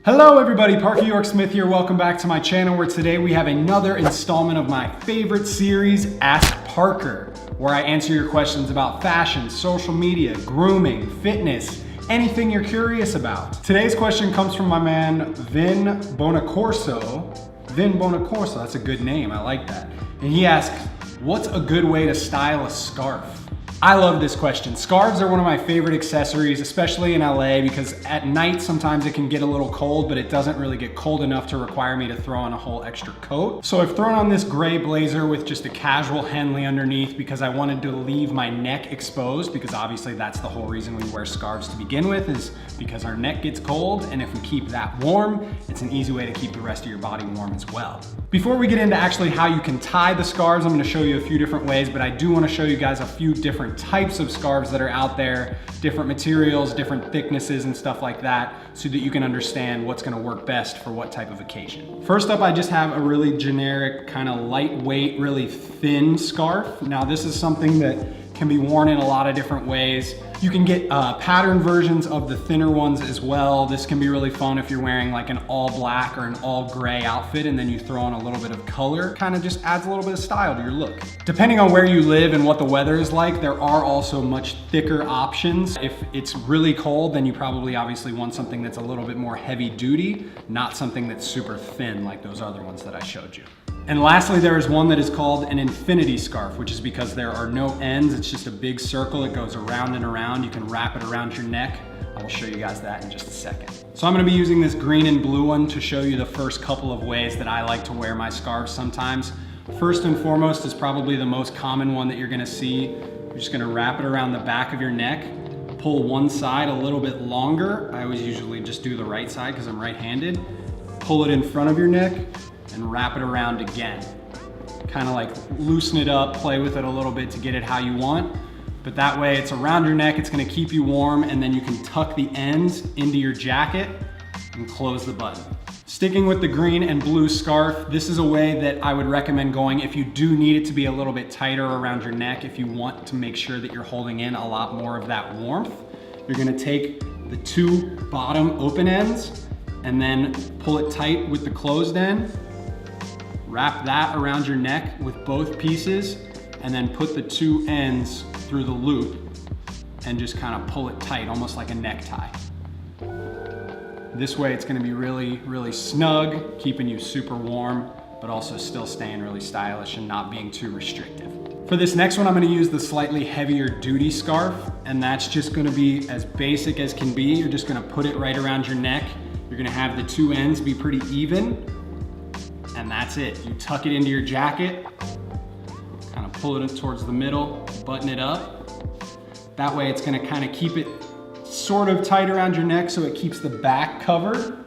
Hello everybody, Parker York Smith here. Welcome back to my channel where today we have another installment of my favorite series, Ask Parker, where I answer your questions about fashion, social media, grooming, fitness, anything you're curious about. Today's question comes from my man, Vin Bonacorso. Vin Bonacorso, that's a good name, I like that. And he asks, what's a good way to style a scarf? I love this question. Scarves are one of my favorite accessories, especially in LA, because at night sometimes it can get a little cold, but it doesn't really get cold enough to require me to throw on a whole extra coat. So I've thrown on this gray blazer with just a casual Henley underneath because I wanted to leave my neck exposed, because obviously that's the whole reason we wear scarves to begin with, is because our neck gets cold, and if we keep that warm, it's an easy way to keep the rest of your body warm as well. Before we get into actually how you can tie the scarves, I'm gonna show you a few different ways, but I do wanna show you guys a few different types of scarves that are out there, different materials, different thicknesses and stuff like that, so that you can understand what's gonna work best for what type of occasion. First up, I just have a really generic, kind of lightweight, really thin scarf. Now this is something that can be worn in a lot of different ways. You can get pattern versions of the thinner ones as well. This can be really fun if you're wearing like an all black or an all gray outfit and then you throw on a little bit of color. Kind of just adds a little bit of style to your look. Depending on where you live and what the weather is like, there are also much thicker options. If it's really cold, then you probably obviously want something that's a little bit more heavy duty, not something that's super thin like those other ones that I showed you. And lastly, there is one that is called an infinity scarf, which is because there are no ends. It's just a big circle. It goes around and around. You can wrap it around your neck. I will show you guys that in just a second. So I'm gonna be using this green and blue one to show you the first couple of ways that I like to wear my scarves sometimes. First and foremost is probably the most common one that you're gonna see. You're just gonna wrap it around the back of your neck, pull one side a little bit longer. I always usually just do the right side because I'm right-handed. Pull it in front of your neck, and wrap it around again. Kind of like loosen it up, play with it a little bit to get it how you want. But that way it's around your neck, it's gonna keep you warm, and then you can tuck the ends into your jacket and close the button. Sticking with the green and blue scarf, this is a way that I would recommend going if you do need it to be a little bit tighter around your neck, if you want to make sure that you're holding in a lot more of that warmth. You're gonna take the two bottom open ends and then pull it tight with the closed end. Wrap that around your neck with both pieces and then put the two ends through the loop and just kind of pull it tight, almost like a necktie. This way it's gonna be really, really snug, keeping you super warm, but also still staying really stylish and not being too restrictive. For this next one, I'm gonna use the slightly heavier duty scarf, and that's just gonna be as basic as can be. You're just gonna put it right around your neck. You're gonna have the two ends be pretty even, and that's it. You tuck it into your jacket, kind of pull it towards the middle, button it up. That way it's gonna kind of keep it sort of tight around your neck so it keeps the back covered.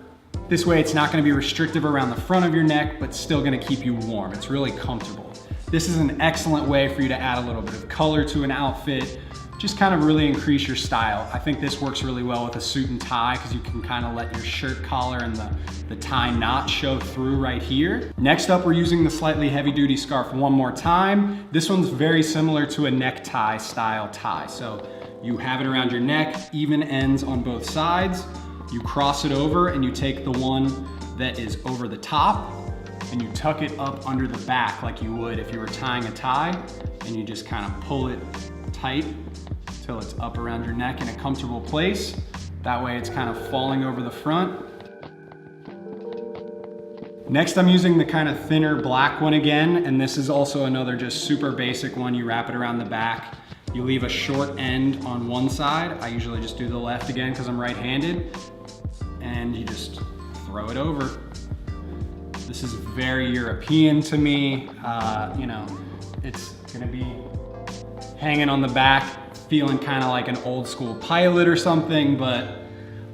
This way it's not gonna be restrictive around the front of your neck, but still gonna keep you warm. It's really comfortable. This is an excellent way for you to add a little bit of color to an outfit, just kind of really increase your style. I think this works really well with a suit and tie because you can kind of let your shirt collar and the tie knot show through right here. Next up, we're using the slightly heavy duty scarf one more time. This one's very similar to a necktie style tie. So you have it around your neck, even ends on both sides. You cross it over and you take the one that is over the top and you tuck it up under the back like you would if you were tying a tie, and you just kind of pull it tight till it's up around your neck in a comfortable place. That way it's kind of falling over the front. Next, I'm using the kind of thinner black one again, and this is also another just super basic one. You wrap it around the back. You leave a short end on one side. I usually just do the left again because I'm right-handed, and you just throw it over. This is very European to me. You know, it's gonna be hanging on the back, feeling kind of like an old school pilot or something, but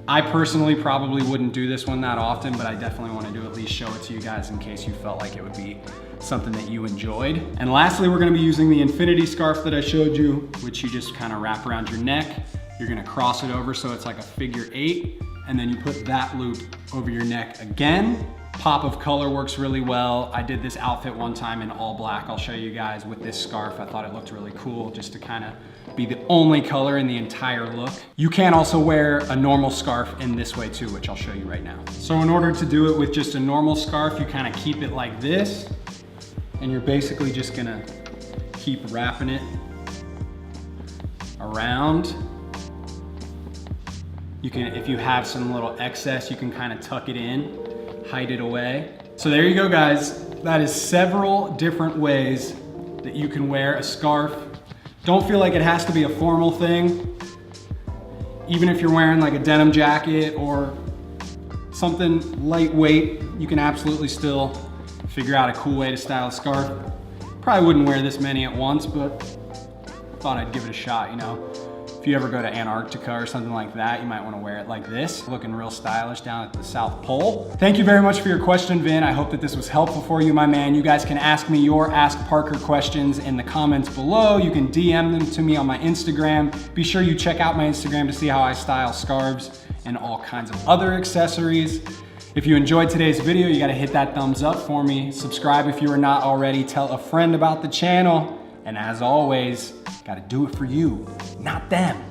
I personally probably wouldn't do this one that often, but I definitely want to do at least show it to you guys in case you felt like it would be something that you enjoyed. And lastly, we're going to be using the infinity scarf that I showed you, which you just kind of wrap around your neck. You're going to cross it over so it's like a figure 8, and then you put that loop over your neck again, Pop of color works really well. I did this outfit one time in all black. I'll show you guys with this scarf. I thought it looked really cool just to kind of be the only color in the entire look. You can also wear a normal scarf in this way too, which I'll show you right now. So in order to do it with just a normal scarf, you kind of keep it like this, and you're basically just gonna keep wrapping it around. You can, if you have some little excess, you can kind of tuck it in, hide it away. So there you go, guys. That is several different ways that you can wear a scarf. Don't feel like it has to be a formal thing. Even if you're wearing like a denim jacket or something lightweight, you can absolutely still figure out a cool way to style a scarf. Probably wouldn't wear this many at once, but thought I'd give it a shot, you know. If you ever go to Antarctica or something like that, you might want to wear it like this, looking real stylish down at the South Pole. Thank you very much for your question, Vin. I hope that this was helpful for you, my man. You guys can ask me your Ask Parker questions in the comments below. You can DM them to me on my Instagram. Be sure you check out my Instagram to see how I style scarves and all kinds of other accessories. If you enjoyed today's video, you gotta hit that thumbs up for me. Subscribe if you are not already. Tell a friend about the channel. And as always, gotta do it for you, not them.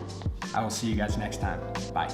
I will see you guys next time. Bye.